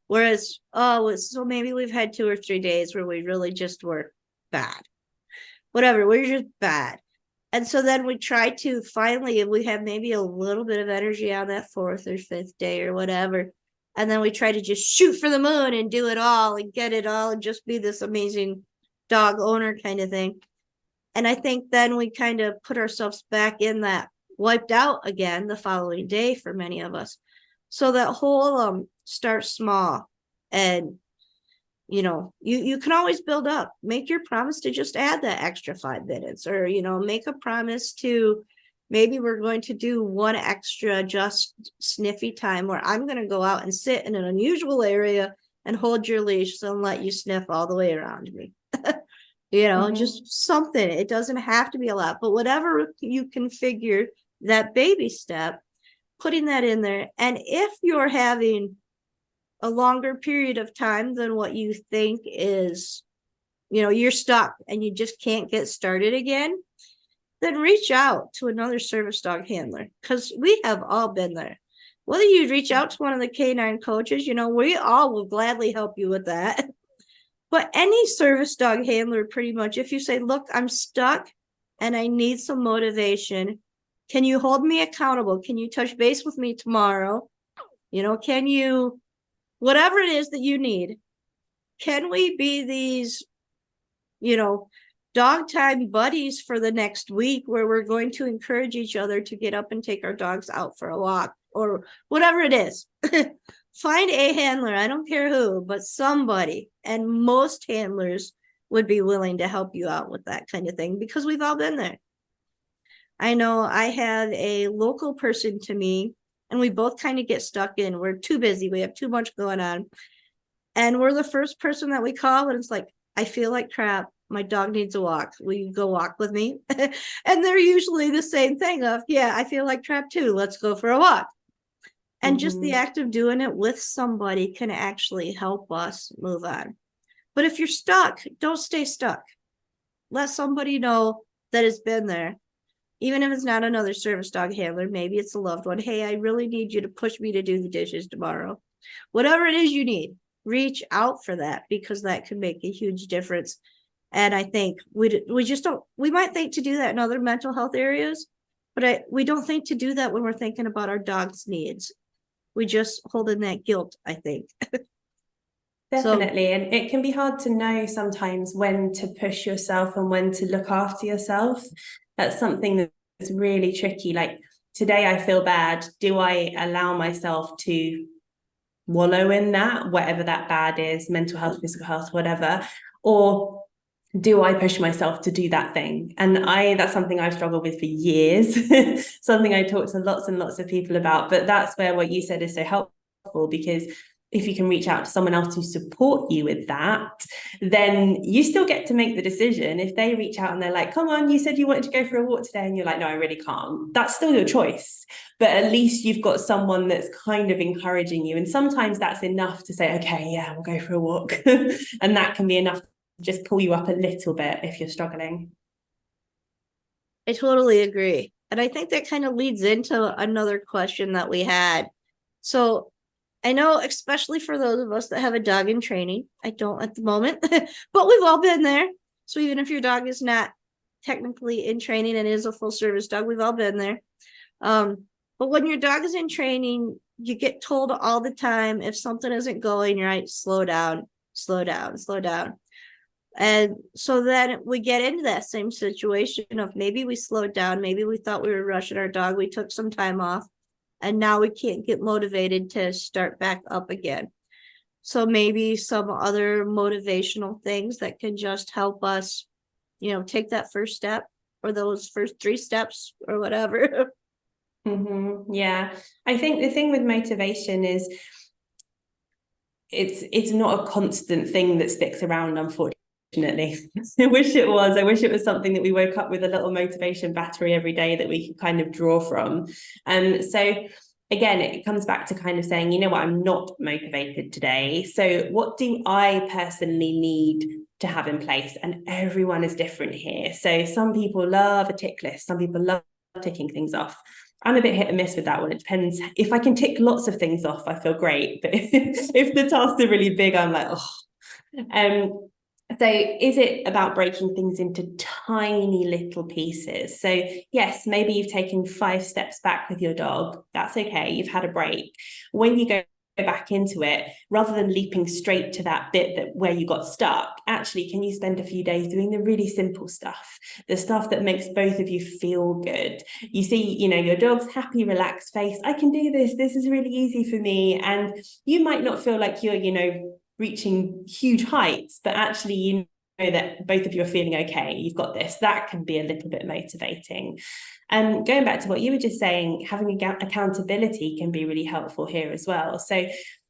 S1: Whereas, so maybe we've had 2 or 3 days where we really just were bad. Whatever, we're just bad. And so then we try to finally, if we have maybe a little bit of energy on that 4th or 5th day or whatever, and then we try to just shoot for the moon and do it all and get it all and just be this amazing dog owner kind of thing. And I think then we kind of put ourselves back in that wiped out again the following day for many of us. So that whole start small, and you can always build up. Make your promise to just add that extra 5 minutes, or make a promise to, maybe we're going to do one extra just sniffy time where I'm going to go out and sit in an unusual area and hold your leash and let you sniff all the way around me. Just something. It doesn't have to be a lot, but whatever you can figure, that baby step, putting that in there. And if you're having a longer period of time than what you think is, you're stuck and you just can't get started again, then reach out to another service dog handler, because we have all been there. Whether you reach out to one of the canine coaches, we all will gladly help you with that. But any service dog handler, pretty much, if you say, look, I'm stuck and I need some motivation, can you hold me accountable? Can you touch base with me tomorrow? Can you, whatever it is that you need, can we be these, dog time buddies for the next week, where we're going to encourage each other to get up and take our dogs out for a walk, or whatever it is. Find a handler, I don't care who, but somebody. And most handlers would be willing to help you out with that kind of thing, because we've all been there. I know I have a local person to me, and we both kind of get stuck in. We're too busy. We have too much going on. And we're the first person that we call, and it's like, I feel like crap. My dog needs a walk. Will you go walk with me? And they're usually the same thing of, yeah, I feel like crap too. Let's go for a walk. And just the act of doing it with somebody can actually help us move on. But if you're stuck, don't stay stuck. Let somebody know that has been there. Even if it's not another service dog handler, maybe it's a loved one. Hey, I really need you to push me to do the dishes tomorrow. Whatever it is you need, reach out for that, because that can make a huge difference. And I think we just don't, we might think to do that in other mental health areas, but we don't think to do that when we're thinking about our dog's needs. We just hold in that guilt, I think.
S2: Definitely. And it can be hard to know sometimes when to push yourself and when to look after yourself. That's something that's really tricky. Like, today I feel bad. Do I allow myself to wallow in that, whatever that bad is, mental health, physical health, whatever? Or do I push myself to do that thing? And that's something I've struggled with for years, something I talk to lots and lots of people about. But that's where what you said is so helpful, because if you can reach out to someone else to support you with that, then you still get to make the decision. If they reach out and they're like, come on, you said you wanted to go for a walk today, and you're like, no, I really can't, that's still your choice. But at least you've got someone that's kind of encouraging you. And sometimes that's enough to say, okay, yeah, we'll go for a walk. And that can be enough to just pull you up a little bit if you're struggling.
S1: I totally agree. And I think that kind of leads into another question that we had. So I know, especially for those of us that have a dog in training, I don't at the moment, but we've all been there. So even if your dog is not technically in training and is a full service dog. We've all been there. But when your dog is in training, you get told all the time, if something isn't going right, slow down, slow down, slow down. And so then we get into that same situation of maybe we slowed down, maybe we thought we were rushing our dog, we took some time off, and now we can't get motivated to start back up again. So maybe some other motivational things that can just help us, take that first step, or those first 3 steps or whatever.
S2: Yeah, I think the thing with motivation is it's not a constant thing that sticks around, unfortunately. I wish it was. I wish it was something that we woke up with a little motivation battery every day that we could kind of draw from. So again, it comes back to kind of saying, you know what, I'm not motivated today. So what do I personally need to have in place? And everyone is different here. So some people love a tick list. Some people love ticking things off. I'm a bit hit and miss with that one. It depends. If I can tick lots of things off, I feel great. But if the tasks are really big, I'm like, oh. So is it about breaking things into tiny little pieces? So yes, maybe you've taken 5 steps back with your dog. That's okay. You've had a break. When you go back into it, rather than leaping straight to that bit that where you got stuck, actually, can you spend a few days doing the really simple stuff, the stuff that makes both of you feel good? You see, your dog's happy, relaxed face. I can do this. This is really easy for me. And you might not feel like you're, reaching huge heights, but actually you know that both of you are feeling okay, you've got this. That can be a little bit motivating. And going back to what you were just saying, having accountability can be really helpful here as well. So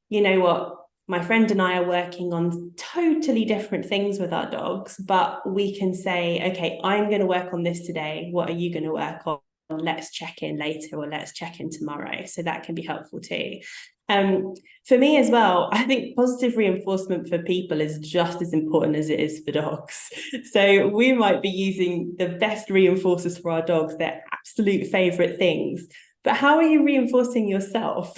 S2: you know what, my friend and I are working on totally different things with our dogs, but we can say, okay, I'm going to work on this today, what are you going to work on? Let's check in later, or let's check in tomorrow. So that can be helpful too. For me as well, I think positive reinforcement for people is just as important as it is for dogs. So we might be using the best reinforcers for our dogs, their absolute favorite things. But how are you reinforcing yourself?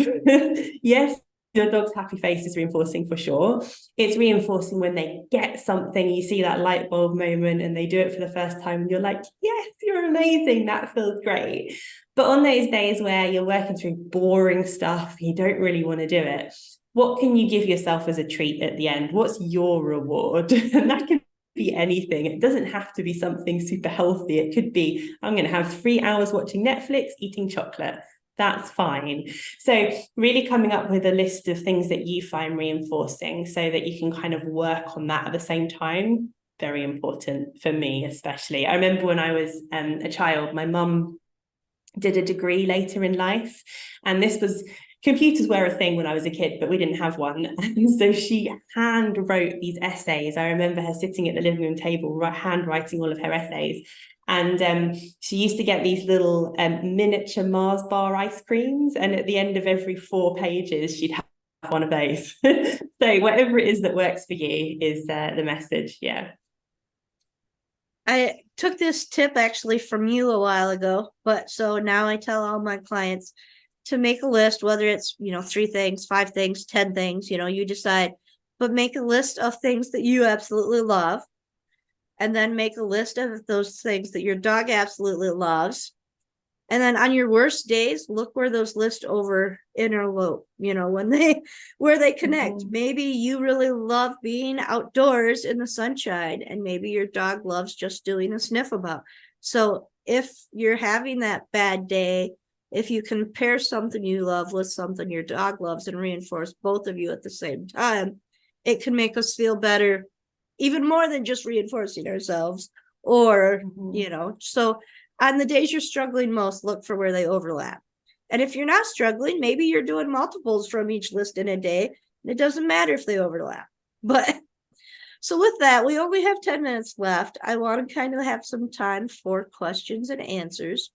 S2: Yes, your dog's happy face is reinforcing for sure. It's reinforcing when they get something, you see that light bulb moment and they do it for the first time and you're like, yes, you're amazing, that feels great. But on those days where you're working through boring stuff, you don't really want to do it, what can you give yourself as a treat at the end? What's your reward? And that can be anything. It doesn't have to be something super healthy. It could be, I'm going to have 3 hours watching Netflix, eating chocolate. That's fine. So really coming up with a list of things that you find reinforcing so that you can kind of work on that at the same time. Very important for me, especially. I remember when I was a child, my mum did a degree later in life, and this was, computers were a thing when I was a kid, but we didn't have one. And so she hand wrote these essays. I remember her sitting at the living room table, hand writing all of her essays. And she used to get these little miniature Mars bar ice creams. And at the end of every 4 pages, she'd have one of those. So whatever it is that works for you is the message. Yeah.
S1: I took this tip actually from you a while ago, but so now I tell all my clients to make a list, whether it's, 3 things, 5 things, 10 things, you decide, but make a list of things that you absolutely love. And then make a list of those things that your dog absolutely loves. And then on your worst days, look where those lists over interlope, where they connect. Maybe you really love being outdoors in the sunshine, and maybe your dog loves just doing a sniff about. So if you're having that bad day, if you compare something you love with something your dog loves and reinforce both of you at the same time, it can make us feel better, even more than just reinforcing ourselves. Or, so on the days you're struggling most, look for where they overlap. And if you're not struggling, maybe you're doing multiples from each list in a day, and it doesn't matter if they overlap. But so with that, we only have 10 minutes left. I want to kind of have some time for questions and answers.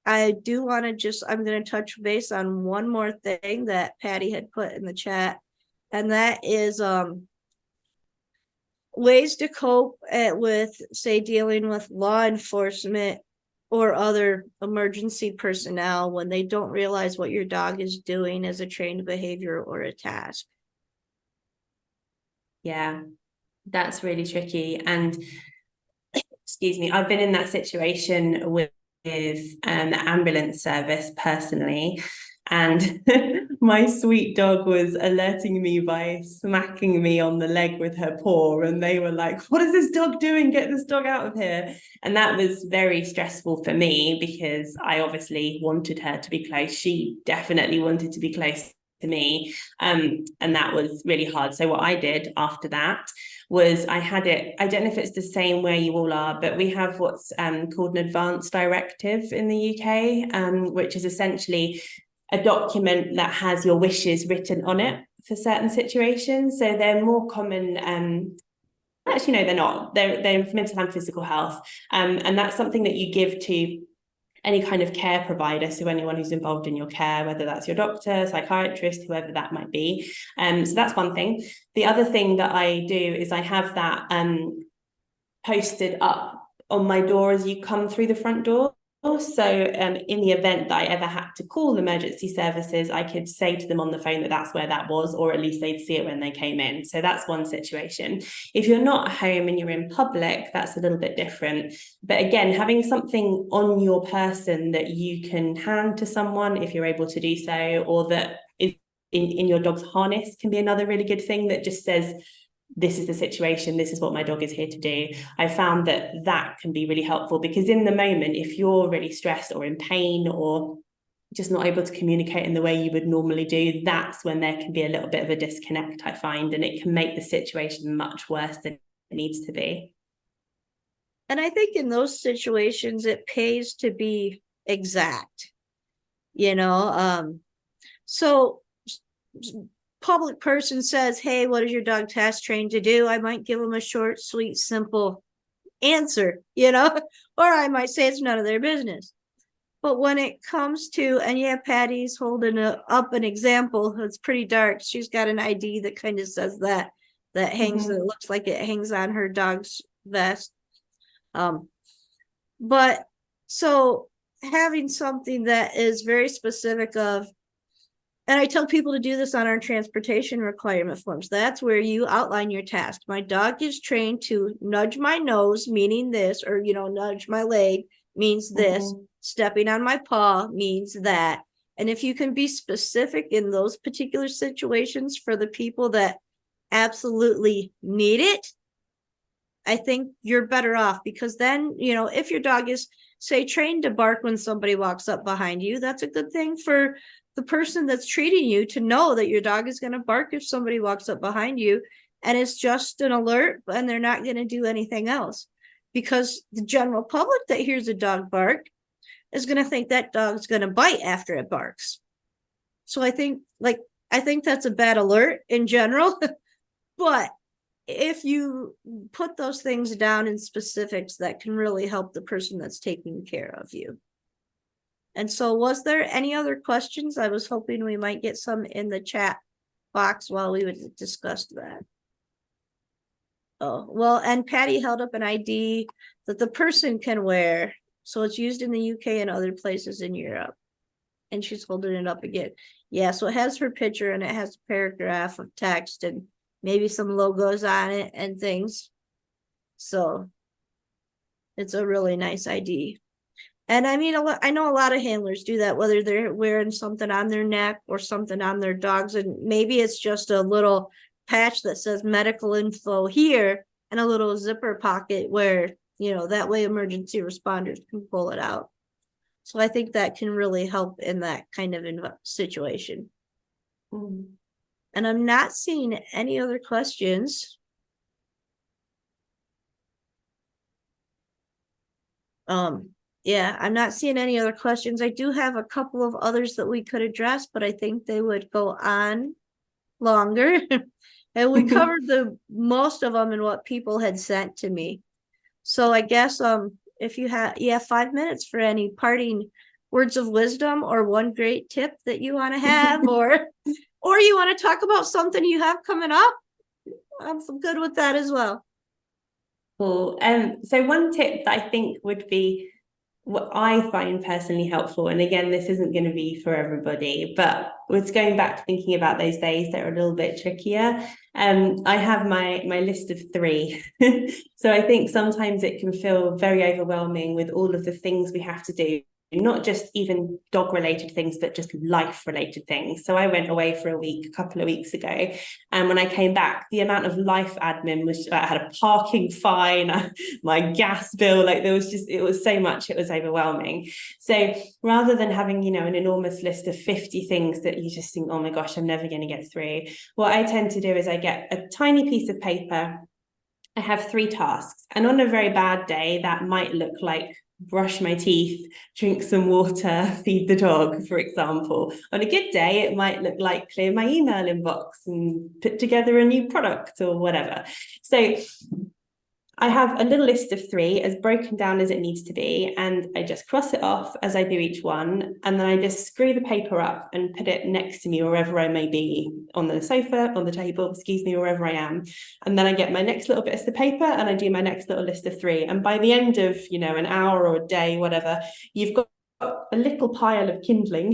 S1: I do want to I'm going to touch base on one more thing that Patty had put in the chat, and that is ways to cope with, say, dealing with law enforcement or other emergency personnel when they don't realize what your dog is doing as a trained behavior or a task.
S2: Yeah, that's really tricky. And excuse me, I've been in that situation with the ambulance service personally. And my sweet dog was alerting me by smacking me on the leg with her paw. And they were like, what is this dog doing? Get this dog out of here. And that was very stressful for me because I obviously wanted her to be close. She definitely wanted to be close to me. And that was really hard. So what I did after that was I had it, I don't know if it's the same where you all are, but we have what's called an advance directive in the UK, which is essentially a document that has your wishes written on it for certain situations. So they're more common. Actually, no, they're not. They're for mental and physical health. And that's something that you give to any kind of care provider, so anyone who's involved in your care, whether that's your doctor, psychiatrist, whoever that might be. So that's one thing. The other thing that I do is I have that posted up on my door as you come through the front door. So in the event that I ever had to call emergency services, I could say to them on the phone that that's where that was, or at least they'd see it when they came in. So that's one situation. If you're not at home and you're in public, that's a little bit different. But again, having something on your person that you can hand to someone if you're able to do so, or that is in your dog's harness, can be another really good thing that just says, this is the situation, this is what my dog is here to do. I found that can be really helpful because in the moment, if you're really stressed or in pain or just not able to communicate in the way you would normally do, that's when there can be a little bit of a disconnect, I find, and it can make the situation much worse than it needs to be.
S1: And I think in those situations, it pays to be exact, so public person says, hey, what is your dog task trained to do? I might give them a short, sweet, simple answer, or I might say it's none of their business. But when it comes to, and yeah, Patty's holding up an example, it's pretty dark. She's got an ID that kind of says that hangs, it looks like it hangs on her dog's vest. But so having something that is very specific of, and I tell people to do this on our transportation requirement forms. That's where you outline your task. My dog is trained to nudge my nose, meaning this, or, nudge my leg means this. Stepping on my paw means that. And if you can be specific in those particular situations for the people that absolutely need it, I think you're better off, because then, if your dog is, say, trained to bark when somebody walks up behind you, that's a good thing for the person that's treating you to know that your dog is going to bark if somebody walks up behind you, and it's just an alert and they're not going to do anything else, because the general public that hears a dog bark is going to think that dog's going to bite after it barks. So I think that's a bad alert in general. But if you put those things down in specifics, that can really help the person that's taking care of you. And so, was there any other questions? I was hoping we might get some in the chat box while we would discuss that. Oh, well, and Patty held up an ID that the person can wear. So it's used in the UK and other places in Europe. And she's holding it up again. Yeah, so it has her picture and it has a paragraph of text and maybe some logos on it and things. So it's a really nice ID. And I mean, I know a lot of handlers do that, whether they're wearing something on their neck or something on their dogs. And maybe it's just a little patch that says medical info here and a little zipper pocket where, that way emergency responders can pull it out. So I think that can really help in that kind of situation. And I'm not seeing any other questions. Yeah, I'm not seeing any other questions. I do have a couple of others that we could address, but I think they would go on longer. And we covered most of them in what people had sent to me. So I guess if you have 5 minutes for any parting words of wisdom or one great tip that you want to have, or you want to talk about something you have coming up, I'm good with that as well.
S2: Cool. So one tip that I think would be what I find personally helpful, and again, this isn't going to be for everybody, but with going back to thinking about those days that are a little bit trickier, I have my list of 3. So I think sometimes it can feel very overwhelming with all of the things we have to do, not just even dog related things, but just life related things. So I went away for a couple of weeks ago, and when I came back, the amount of life admin was, I had a parking fine, my gas bill, like there was just, it was so much, it was overwhelming. So rather than having, you know, an enormous list of 50 things that you just think, oh my gosh, I'm never going to get through, what I tend to do is I get a tiny piece of paper. I have 3 tasks, and on a very bad day, that might look like brush my teeth, drink some water, feed the dog, for example. On a good day, it might look like clear my email inbox and put together a new product or whatever. So I have a little list of 3 as broken down as it needs to be, and I just cross it off as I do each one, and then I just screw the paper up and put it next to me wherever I may be, on the sofa, on the table, excuse me, wherever I am. And then I get my next little bit of the paper and I do my next little list of 3. And by the end of, you know, an hour or a day, whatever, you've got a little pile of kindling,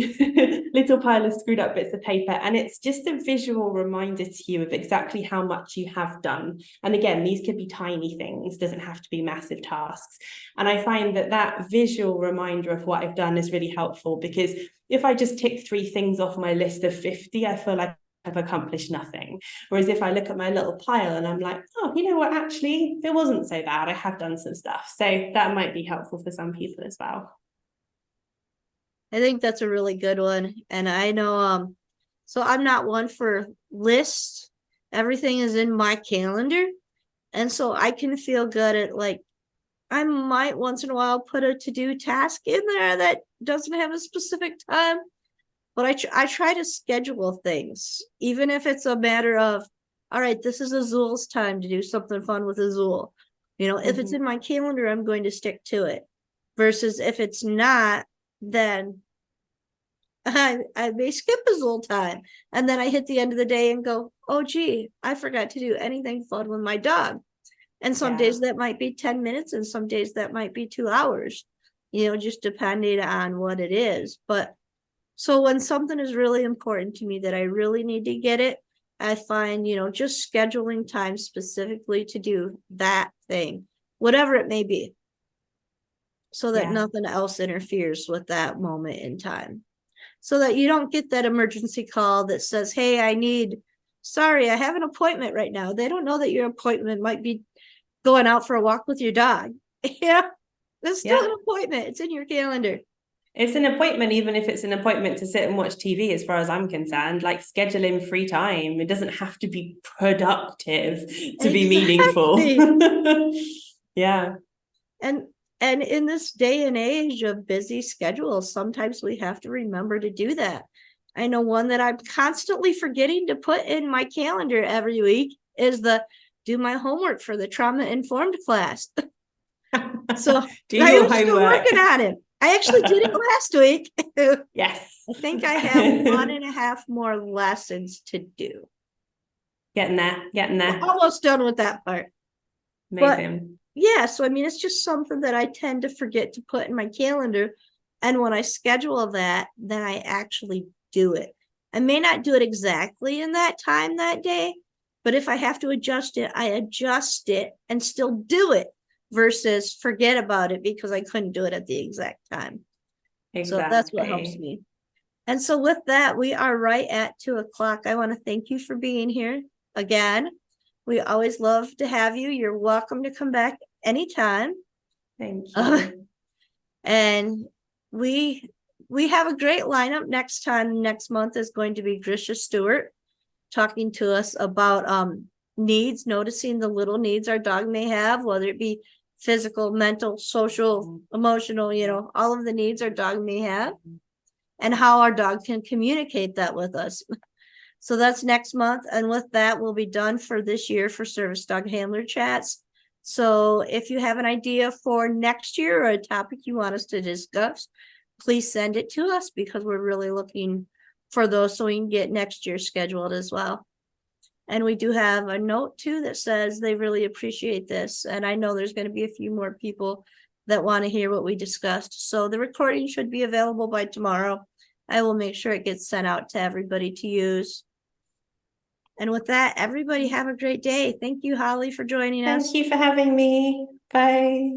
S2: little pile of screwed up bits of paper, and it's just a visual reminder to you of exactly how much you have done. And again, these could be tiny things, doesn't have to be massive tasks. And I find that that visual reminder of what I've done is really helpful, because if I just tick 3 things off my list of 50, I feel like I've accomplished nothing. Whereas if I look at my little pile and I'm like, oh, you know what, actually, it wasn't so bad, I have done some stuff. So that might be helpful for some people as well.
S1: I think that's a really good one. And I know, so I'm not one for lists. Everything is in my calendar. And so I can feel good at, like, I might once in a while put a to-do task in there that doesn't have a specific time, but I try to schedule things, even if it's a matter of, all right, this is Azul's time to do something fun with Azul. You know, if it's in my calendar, I'm going to stick to it. Versus if it's not, then I may skip Azul time. And then I hit the end of the day and go, oh, gee, I forgot to do anything fun with my dog. And some days that might be 10 minutes, and some days that might be 2 hours, you know, just depending on what it is. But so when something is really important to me that I really need to get it, I find, you know, just scheduling time specifically to do that thing, whatever it may be, so that nothing else interferes with that moment in time. So that you don't get that emergency call that says, hey, sorry, I have an appointment right now. They don't know that your appointment might be going out for a walk with your dog. Yeah, it's still an appointment. It's in your calendar.
S2: It's an appointment, even if it's an appointment to sit and watch TV, as far as I'm concerned. Like, schedule in free time. It doesn't have to be productive to be meaningful. Yeah.
S1: And in this day and age of busy schedules, sometimes we have to remember to do that. I know one that I'm constantly forgetting to put in my calendar every week is do my homework for the trauma-informed class. So I'm still working on it. I actually did it last week.
S2: Yes.
S1: I think I have 1.5 more lessons to do.
S2: Getting there.
S1: We're almost done with that part.
S2: Amazing.
S1: But yeah, so I mean, it's just something that I tend to forget to put in my calendar. And when I schedule that, then I actually do it. I may not do it exactly in that time that day, but if I have to adjust it, I adjust it and still do it, versus forget about it because I couldn't do it at the exact time. Exactly. So that's what helps me. And so with that, we are right at 2:00. I want to thank you for being here again. We always love to have you. You're welcome to come back anytime.
S2: Thank you.
S1: And we have a great lineup next time. Next month is going to be Grisha Stewart talking to us about needs, noticing the little needs our dog may have, whether it be physical, mental, social, emotional, you know, all of the needs our dog may have, and how our dog can communicate that with us. So that's next month. And with that, we'll be done for this year for Service Dog Handler Chats. So if you have an idea for next year or a topic you want us to discuss, please send it to us, because we're really looking for those so we can get next year scheduled as well. And we do have a note too that says they really appreciate this. And I know there's going to be a few more people that want to hear what we discussed. So the recording should be available by tomorrow. I will make sure it gets sent out to everybody to use. And with that, everybody have a great day. Thank you, Holly, for joining us.
S2: Thank you for having me. Bye.